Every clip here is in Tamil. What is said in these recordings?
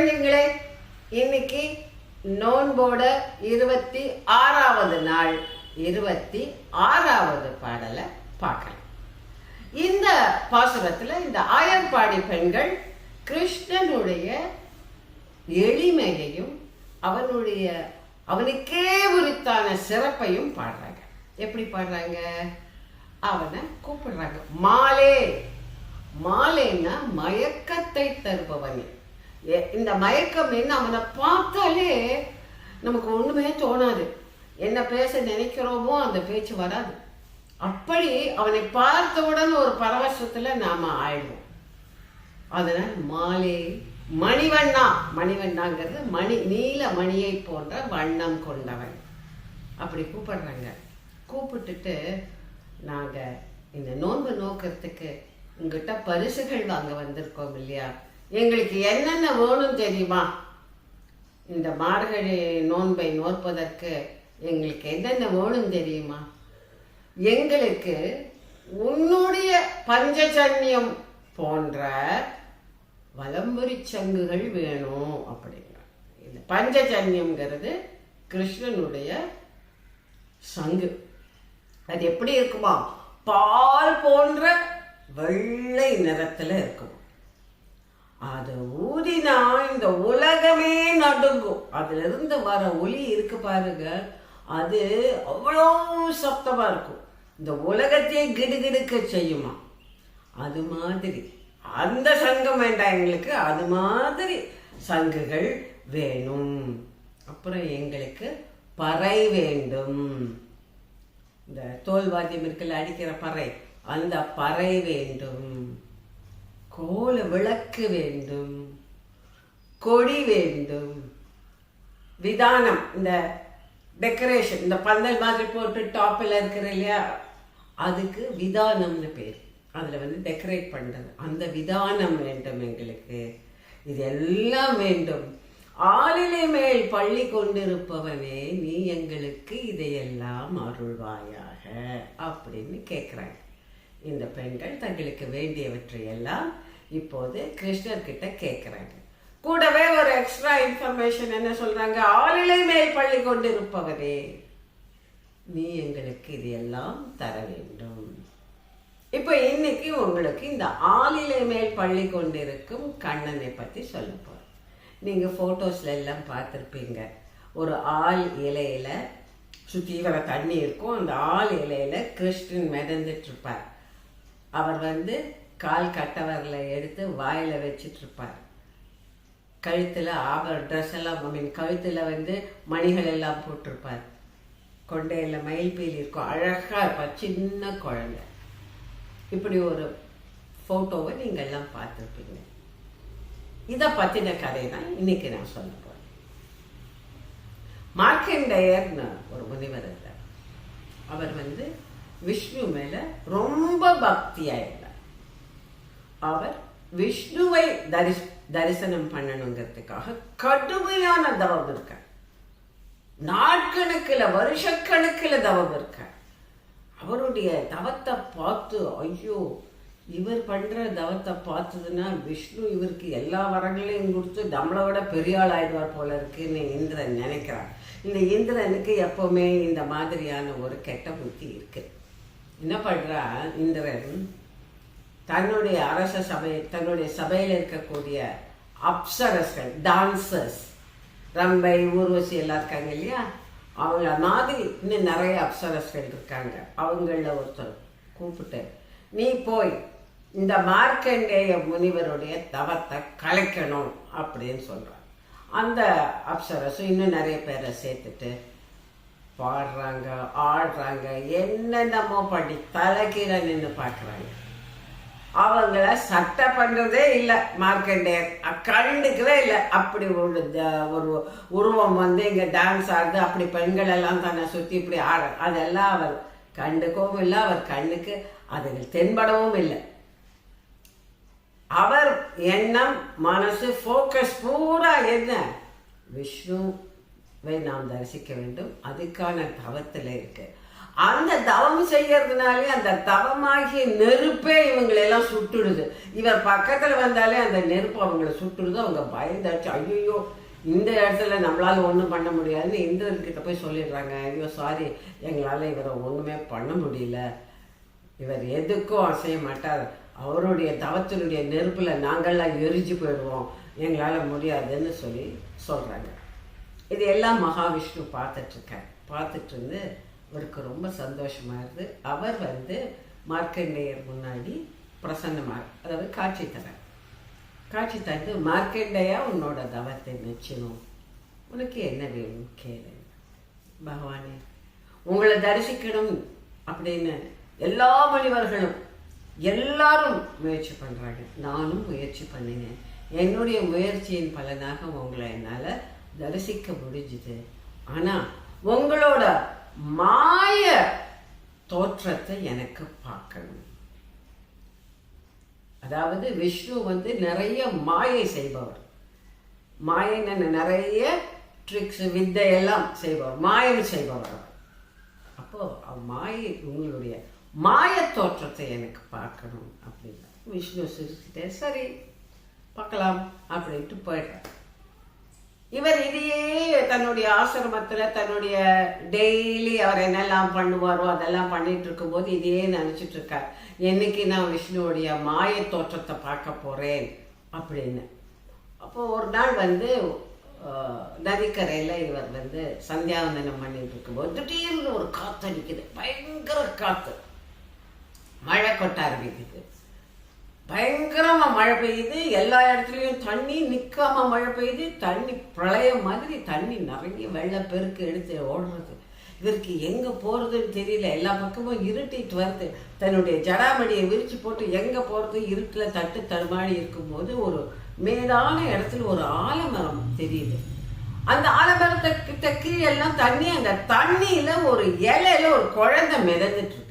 குழந்தைங்களே, இன்னைக்கு நோன்போட 26வது நாள் 26வது பாடலை பார்க்கலாம். இந்த பாசுரத்துல இந்த ஆயர்பாடி பெண்கள் கிருஷ்ணனுடைய எளிமையையும் அவனுக்கே உரித்தான சிறப்பையும் பாடுறாங்க. எப்படி பாடுறாங்க? அவனை கூப்பிடுறாங்க மாலே. மாலேன்னா மயக்கத்தை தருபவன். இந்த மயக்கம் என்ன? அவனை பார்த்தாலே நமக்கு ஒண்ணுமே தோணாது. என்ன பேச நினைக்கிறோமோ அந்த பேச்சு வராது. அப்படி அவனை பார்த்தவுடன் ஒரு பரவசத்துல நாம ஆயிடுவோம். அதனால மாலே மணிவண்ணா. மணிவண்ணாங்கிறது மணி, நீல மணியை போன்ற வண்ணம் கொண்டவன். அப்படி கூப்பிடுறாங்க. கூப்பிட்டுட்டு நாங்க இந்த நோன்பு நோக்கிறதுக்கு உங்ககிட்ட பரிசுகள் வாங்க வந்திருக்கோம் இல்லையா, எங்களுக்கு என்னென்ன வேணும் தெரியுமா? இந்த மார்கழி நோன்பை நோற்பதற்கு எங்களுக்கு என்னென்ன வேணும் தெரியுமா? எங்களுக்கு உன்னுடைய பஞ்சஜன்யம் போன்ற வலம்புரி சங்குகள் வேணும் அப்படிங்கிற. இந்த பஞ்சஜன்யம்ங்கிறது கிருஷ்ணனுடைய சங்கு. அது எப்படி இருக்குமா? பால் போன்ற வெள்ளை நிறத்துல இருக்கும். அது ஊதினா இந்த உலகமே நடுங்கும். அதுல இருந்து வர ஒலி இருக்கு பாருங்க, அது அவ்வளோ சப்தமா இருக்கும். இந்த உலகத்தையே கிடுகிடுக்க செய்யுமா. அது மாதிரி அந்த சங்கம் வேண்டாம் எங்களுக்கு, அது மாதிரி சங்குகள் வேணும். அப்புறம் எங்களுக்கு பறை வேண்டும். இந்த தோல்வாத்தியம் இருக்குல்ல, அடிக்கிற பறை, அந்த பறை வேண்டும். கோல விளக்கு வேண்டும். கொடி வேண்டும். விதானம், இந்த டெக்கரேஷன், இந்த பந்தல் மாதிரி போட்டு டாப்பில் இருக்கிற இல்லையா, அதுக்கு விதானம்னு பேர். அதில் டெக்கரேட் பண்ணுறது, அந்த விதானம் வேண்டும் எங்களுக்கு. இது எல்லாம் வேண்டும். ஆளிலை மேல் பள்ளி கொண்டிருப்பவனே, நீ எங்களுக்கு இதையெல்லாம் அருள்வாயாக அப்படின்னு கேட்குறாங்க. இந்த பெண்கள் தங்களுக்கு வேண்டியவற்றை எல்லாம் இப்போது கிருஷ்ணர்கிட்ட கேட்குறாங்க. கூடவே ஒரு எக்ஸ்ட்ரா இன்ஃபர்மேஷன் என்ன சொல்றாங்க? ஆளிலை மேல் பள்ளி கொண்டிருப்பவனே, நீ எங்களுக்கு இதையெல்லாம் தர வேண்டும். இப்போ இன்னைக்கு உங்களுக்கு இந்த ஆளிலை மேல் பள்ளி கொண்டிருக்கும் கண்ணனை பற்றி சொல்ல போறேன். நீங்க போட்டோஸ்ல எல்லாம் பார்த்துருப்பீங்க. ஒரு ஆள் இலையில சுற்றி வர தண்ணி இருக்கும். அந்த ஆள் இலையில கிருஷ்ணன் மிதந்துட்டு இருப்பார். அவர் கால் கட்டவரில் எடுத்து வாயில வச்சுட்டு இருப்பார். கழுத்துல ட்ரெஸ் எல்லாம், கழுத்துல மணிகள் எல்லாம் போட்டிருப்பார். கொண்டையில மயில்பீலி இருக்கும். அழகா இருப்பார், சின்ன குழந்தை. இப்படி ஒரு போட்டோவை நீங்க எல்லாம் பார்த்துருப்பீங்க. இதை பத்தின கதை தான் இன்னைக்கு நான் சொல்ல போறேன். மார்க்கண்டேயர்னு ஒரு முனிவர் இருந்தார். அவர் விஷ்ணு மேல ரொம்ப பக்தியா இருந்தார். அவர் விஷ்ணுவை தரிசனம் பண்ணணுங்கிறதுக்காக கடுமையான தவம் இருக்கார். நாட்கணக்கில் வருஷக்கணக்கில் தவம் இருக்கார். அவருடைய தவத்தை பார்த்து, ஐயோ இவர் பண்ற தவத்தை பார்த்ததுன்னா விஷ்ணு இவருக்கு எல்லா வரங்களையும் கொடுத்து நம்மளை விட பெரிய ஆள் ஆயிடுவார் போல இருக்குன்னு இந்திரன் நினைக்கிறார். இந்த இந்திரனுக்கு எப்பவுமே இந்த மாதிரியான ஒரு கெட்ட புத்தி இருக்கு. என்ன பண்றா இந்திரன், தன்னுடைய அரச சபை, தன்னுடைய சபையில் இருக்கக்கூடிய அப்சரஸ்கள், டான்சர்ஸ், ரம்பை, ஊர்வசி எல்லாம் இருக்காங்க இல்லையா, அவங்கள மாதிரி இன்னும் நிறைய அப்சரஸ்கள் இருக்காங்க. அவங்கள ஒருத்தர் கூப்பிட்டு, நீ போய் இந்த மார்க்கண்டேய முனிவருடைய தவத்தை கலைக்கணும் அப்படின்னு சொல்றான். அந்த அப்சரஸும் இன்னும் நிறைய பேரை சேர்த்துட்டு பாடுறாங்க, ஆடுறாங்க, என்னென்னமோ பண்ணி தலைக்கீழ நின்று பார்க்குறாங்க. அவங்கள சட்டை பண்றதே இல்லை. மார்க்கண்டேயர் கண்டுக்கவே இல்லை. அப்படி ஒரு உருவம் இங்க டான்ஸ் ஆடுது, அப்படி பெண்கள் எல்லாம் தன்னை சுற்றி இப்படி ஆட, அதெல்லாம் அவர் கண்டுக்கவும் இல்லை. அவர் கண்ணுக்கு அதுகள் தென்படவும் இல்லை. அவர் எண்ணம், மனசு, ஃபோக்கஸ் பூரா என்ன? விஷ்ணுவை நாம் தரிசிக்க வேண்டும், அதுக்கான தவத்தில் இருக்கு. அந்த தவம் செய்யறதுனாலே அந்த தவமாகிய நெருப்பே இவங்களெல்லாம் சுட்டுடுது. இவர் பக்கத்துல வந்தாலே அந்த நெருப்பு அவங்கள சுட்டுடுது. அவங்க பயந்தாச்சு, ஐயோ இந்த இடத்துல நம்மளால ஒன்றும் பண்ண முடியாதுன்னு இந்திரன்கிட்ட போய் சொல்லிடுறாங்க. ஐயோ சாரி, எங்களால் இவரை ஒன்றுமே பண்ண முடியல, இவர் எதுக்கும் அசைய மாட்டார், அவருடைய தவத்தினுடைய நெருப்பில் நாங்கள்லாம் எரிஞ்சு போயிடுவோம், எங்களால் முடியாதுன்னு சொல்கிறாங்க. இது எல்லாம் மகாவிஷ்ணு பார்த்துட்ருக்கார். பார்த்துட்டு இருந்து அவருக்கு ரொம்ப சந்தோஷமாக இருக்குது. அவர் மார்க்கண்டேயர் முன்னாடி பிரசன்னமாக, அதாவது காட்சி தரார். காட்சி தந்து, மார்க்கண்டேயா உன்னோட தவத்தை மெச்சணும், உனக்கு என்ன வேணும் கேளு, பகவானே உங்களை தரிசிக்கணும் அப்படின்னு எல்லா மனிதர்களும் எல்லாரும் முயற்சி பண்ணுறாங்க. நானும் முயற்சி பண்ணினேன். என்னுடைய முயற்சியின் பலனாக உங்களை என்னால் தரிசிக்க முடிஞ்சுது. ஆனால் உங்களோட மாய தோற்றத்தை எனக்கு பார்க்கணும். அதாவது விஷ்ணு நிறைய மாயை செய்பவர். மாயன்னு நிறைய ட்ரிக்ஸ் வித்தையெல்லாம் செய்பவர், மாயம் செய்பவர். அப்போ மாயை, உங்களுடைய மாய தோற்றத்தை எனக்கு பார்க்கணும் அப்படின்னா விஷ்ணு சிரிச்சுட்டே சரி பார்க்கலாம் அப்படின்ட்டு போயிட்டார். இவர் இதையே தன்னுடைய ஆசிரமத்தில் தன்னுடைய டெய்லி அவர் என்னெல்லாம் பண்ணுவாரோ அதெல்லாம் பண்ணிட்டு இருக்கும்போது இதையே நினச்சிட்டு இருக்கார், என்னைக்கு நான் விஷ்ணுவோடைய மாய தோற்றத்தை பார்க்க போகிறேன் அப்படின்னு. அப்போது ஒரு நாள் நதிக்கரையில் இவர் சந்தியாவந்தனம் பண்ணிட்டு இருக்கும்போது திடீர்னு ஒரு காற்று அடிக்குது, பயங்கர காற்று, மழை கொட்ட ஆரம்பிக்குது, பயங்கரமா மழை பெய்யுது, எல்லா இடத்துலையும் தண்ணி நிற்காம மழை பெய்யுது, தண்ணி பிரளயம் மாதிரி தண்ணி நிறைய வெள்ளப்பெருக்கு எடுத்து ஓடுறது. இவருக்கு எங்கே போகிறதுன்னு தெரியல, எல்லா பக்கமும் இருட்டிட்டு வருது. தன்னுடைய ஜடாமடியை விரிச்சு போட்டு எங்கே போகிறது, இருட்டில் தட்டு தடுமாறி இருக்கும்போது ஒரு மேலான இடத்துல ஒரு ஆலமரம் தெரியுது. அந்த ஆலமரத்தை கிட்ட கீழெல்லாம் தண்ணி, அந்த தண்ணியில் ஒரு இலையில ஒரு குழந்தை மிதந்துட்டு இருக்கு.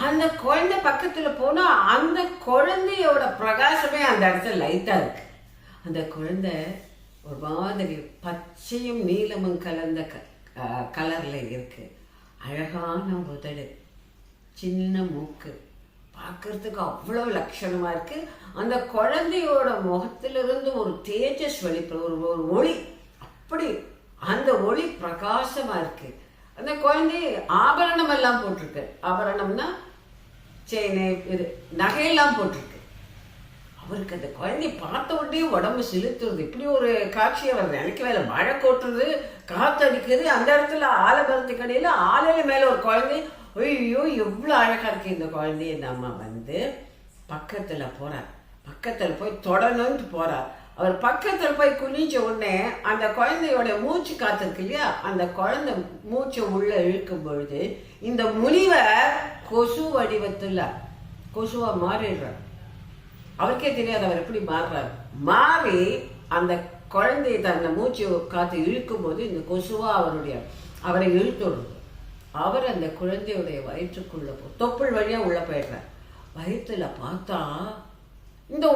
அந்த குழந்தை பக்கத்தில் போனால் அந்த குழந்தையோட பிரகாசமே அந்த இடத்துல லைட்டாக இருக்கு. அந்த குழந்தை ஒரு மாதிரி பச்சையும் நீலமும் கலந்த கலரில் இருக்கு. அழகான உதடு, சின்ன மூக்கு, பார்க்கறதுக்கு அவ்வளோ லட்சணமாக இருக்கு. அந்த குழந்தையோட முகத்திலிருந்து ஒரு தேஜஸ் வெளிப்படும், ஒரு ஒளி, அப்படி அந்த ஒளி பிரகாசமாக இருக்கு. அந்த குழந்தை ஆபரணம் எல்லாம் போட்டிருக்கு. ஆபரணம்னா செயின், இது நகையெல்லாம் போட்டிருக்கு. அவருக்கு அந்த குழந்தைய பார்த்த உடனே உடம்பு செலுத்துறது. இப்படி ஒரு காட்சியை அவர் நினைக்கவே இல்லை. மழை கொட்டுறது, காற்று அடிக்கிறது, அந்த இடத்துல ஆலமரத்துக்கு அடியில் ஆலையில மேலே ஒரு குழந்தை, ஐயோ எவ்வளோ அழகாக இருக்கு இந்த குழந்தைய. நம்ம பக்கத்தில் போகிறார், பக்கத்தில் போய் தொடணும்ட்டு போகிறார். அவர் பக்கத்தில் போய் குனிஞ்ச உடனே அந்த குழந்தையோட மூச்சு காத்திருக்கு இல்லையா, அந்த குழந்தை மூச்சை உள்ள இழுக்கும் பொழுது இந்த முனிவர் கொசு வடிவத்தில் கொசுவா மாறிடுறார். அவருக்கே தெரியாது அவர் எப்படி மாறுறாரு. மாறி அந்த குழந்தையை தன்னை மூச்சு காத்து இழுக்கும் போது இந்த கொசுவா அவரை இழுத்துடுறது. அவர் அந்த குழந்தையுடைய வயிற்றுக்குள்ள தொப்புள் வழியா உள்ள போயிடுறார். வயிற்றுல பார்த்தா இந்த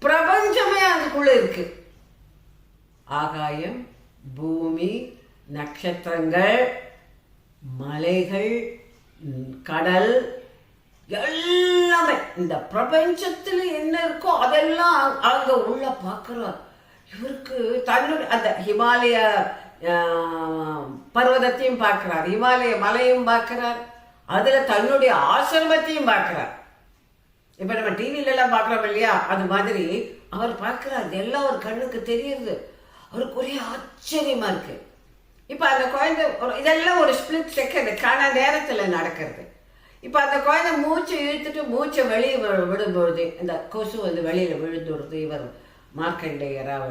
பிரபஞ்சமே அதுக்குள்ள இருக்கு. ஆகாயம், பூமி, நட்சத்திரங்கள், மலைகள், கடல், எல்லாமே இந்த பிரபஞ்சத்துல என்ன இருக்கோ அதெல்லாம் அங்க உள்ள பார்க்கிறார். இவருக்கு தன்னுடைய அந்த ஹிமாலய பர்வதத்தையும் பார்க்கிறார், ஹிமாலய மலையும் பார்க்கிறார், அதுல தன்னுடைய ஆசிரமத்தையும் பார்க்கிறார். இப்ப நம்ம டிவில எல்லாம் பார்க்கிறோம் இல்லையா, அது மாதிரி அவர் பார்க்கிறார். எல்லாம் ஒரு கண்ணுக்கு தெரியுது. அவருக்கு ஒரே ஆச்சரியமா இருக்கு. இப்ப அந்த குழந்தை இதெல்லாம் ஒரு ஸ்பிளிட் செகண்ட் கன நேரத்துல நடக்கிறது. இப்ப அந்த குழந்தை மூச்சை இழுத்துட்டு மூச்சை வெளியே விடும்பொழுது இந்த கொசு வெளியில விழுந்துடுறது. இவர் மார்க்கண்டேயராக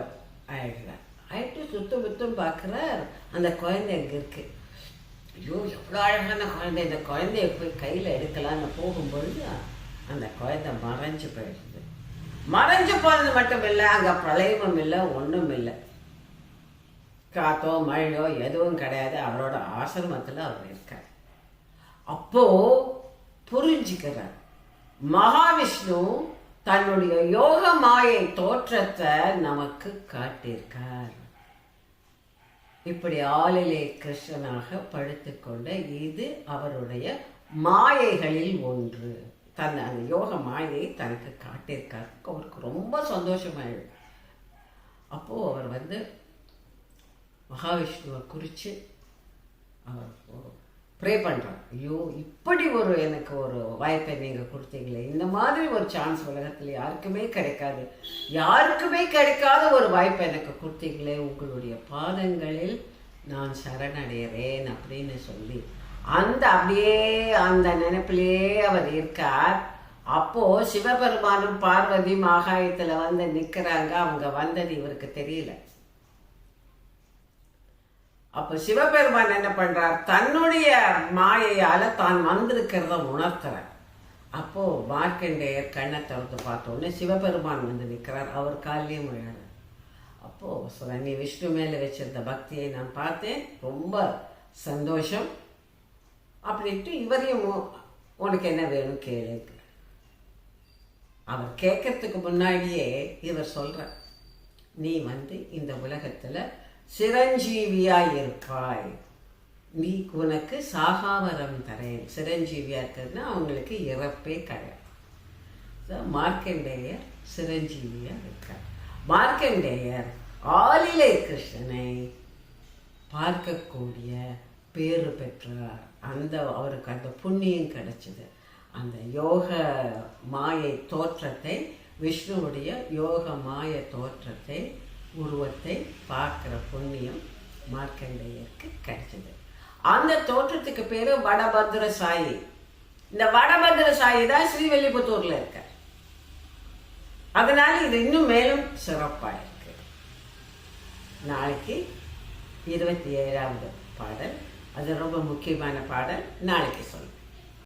ஆயிடுறார். ஆயிட்டு சுத்தம் பார்க்கிறார். அந்த குழந்தை அங்க இருக்கு. ஐயோ எவ்வளோ அழகான குழந்தை, இந்த குழந்தைய போய் கையில எடுக்கலான்னு போகும்பொழுது அந்த குழந்தை மறைஞ்சு போயிடுது. மறைஞ்சு போனது மட்டும் இல்லை, அங்கே பிரளயமும் இல்லை, ஒன்றும் இல்லை, காத்தோ மழையோ எதுவும் கிடையாது. அவரோட ஆசிரமத்தில் அவர் இருக்கார். அப்போ புரிஞ்சுக்கிறார், மகாவிஷ்ணு தன்னுடைய யோக மாயை தோற்றத்தை நமக்கு காட்டியிருக்கார். இப்படி ஆளிலே கிருஷ்ணனாக படுத்துக்கொண்ட இது அவருடைய மாயைகளில் ஒன்று. அந்த யோக மாயையை தனக்கு காட்டியிருக்காரு. அவருக்கு ரொம்ப சந்தோஷமாயிடுது. அப்போது அவர் மகாவிஷ்ணுவை குறித்து அவர் ப்ரே பண்ணுறார். ஐயோ, இப்படி எனக்கு ஒரு வாய்ப்பை நீங்கள் கொடுத்தீங்களே, இந்த மாதிரி ஒரு சான்ஸ் உலகத்தில் யாருக்குமே கிடைக்காது, யாருக்குமே கிடைக்காத ஒரு வாய்ப்பை எனக்கு கொடுத்தீங்களே, உங்களுடைய பாதங்களில் நான் சரணடைகிறேன் அப்படின்னு சொல்லி அப்படியே அந்த நினைப்பிலேயே அவர் இருக்கார். அப்போது சிவபெருமானும் பார்வதி ஆகாயத்தில் நிற்கிறாங்க. அவங்க வந்தது இவருக்கு தெரியல. அப்போ சிவபெருமான் என்ன பண்றார், தன்னுடைய மாயையால தான் வந்திருக்கிறத உணர்த்துறார். அப்போ மார்க்கண்டேயர் கண்ணை திறந்து பார்த்தோன்னே சிவபெருமான் நிற்கிறார். அவர் காலையும் விழார். அப்போ நீ விஷ்ணு மேல வச்சிருந்த பக்தியை நான் பார்த்தேன், ரொம்ப சந்தோஷம் அப்படின்ட்டு இவரையும் உனக்கு என்ன வேணும் கேளு. அவர் கேட்கறதுக்கு முன்னாடியே இவர் சொல்றார், நீ இந்த உலகத்துல சிரஞ்சீவியாய் இருப்பாய், நீ உனக்கு சாகாவரம் தரேன். சிரஞ்சீவியா இருக்கிறதுனா அவங்களுக்கு இறப்பே கிடையாது. மார்க்கண்டேயர் சிரஞ்சீவியா இருக்கார். மார்க்கண்டேயர் ஆளிலை கிருஷ்ணனை பார்க்கக்கூடிய பேறு பெற்றார். அவருக்கு அந்த புண்ணியம் கிடைச்சது. அந்த யோக மாயை தோற்றத்தை, விஷ்ணுவுடைய யோக மாய தோற்றத்தை, உருவத்தை பார்க்குற புண்ணியம் மார்க்கண்டேயருக்கு கிடைச்சது. அந்த தோற்றத்துக்கு பேர் வடபத்ர சாயி. இந்த வடபத்ர சாயி தான் ஸ்ரீவில்லிபுத்தூரில் இருக்க. அதனால இது இன்னும் மேலும் சிறப்பாக இருக்கு. நாளைக்கு 27வது பாடல், அது ரொம்ப முக்கியமான பாடல், நாளைக்கு சொல்லுங்கள்.